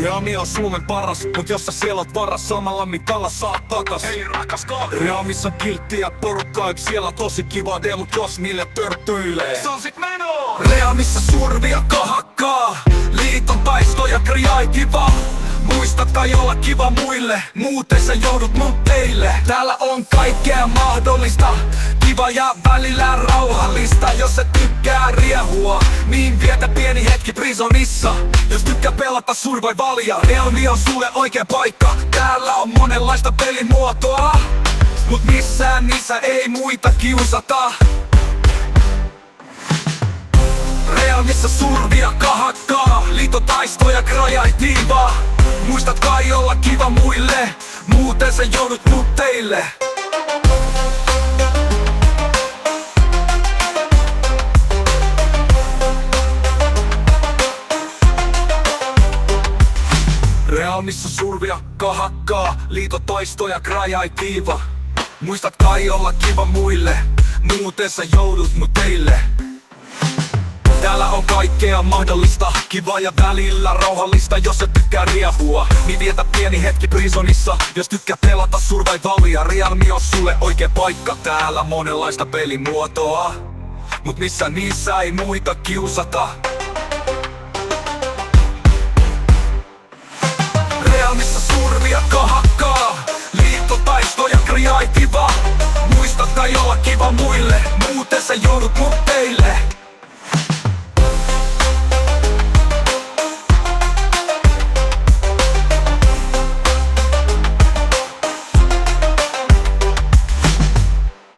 Reami on Suomen paras, mut jos sä siellä oot varas, samalla mitalla saat takas. Hei rakas kaveri, Reamissa kilttiä porukkaa, siellä tosi kiva demo, jos niille törttyilee. Se on sit meno! Reamissa survia kahakkaa, liiton taistoja kriai kiva. Muistat kai olla kiva muille, muuten sä joudut mut teille. Täällä on kaikkea mahdollista, kiva ja välillä rauhallista. Jos sä tykkää riehua, niin vietä pieni hetki prisonissa. Jos tykkää pelata survivalia, Realmi on sulle oikea paikka. Täällä on monenlaista pelimuotoa, mut missään niissä ei muita kiusata. Realmissa survia kahakkaa, liitotaistoja kreatiivaa. Muistat kai olla kiva muille, muuten sä joudut mut teille. Realmissa survia kahakkaa, liitotaistoja kreatiivaa. Muistat kai olla kiva muille, muuten sä joudut mut teille. Täällä on kaikkea mahdollista, kiva ja välillä rauhallista. Jos sä tykkää riehua, niin vietä pieni hetki prisonissa. Jos tykkää pelata survivalia, Realmi on sulle oikea paikka. Täällä monenlaista pelimuotoa, mut missä niissä ei muita kiusata. Realmissa survia kahakkaa, liittotaistoja kreatiivaa. Muista kai olla kiva muille, muuten sä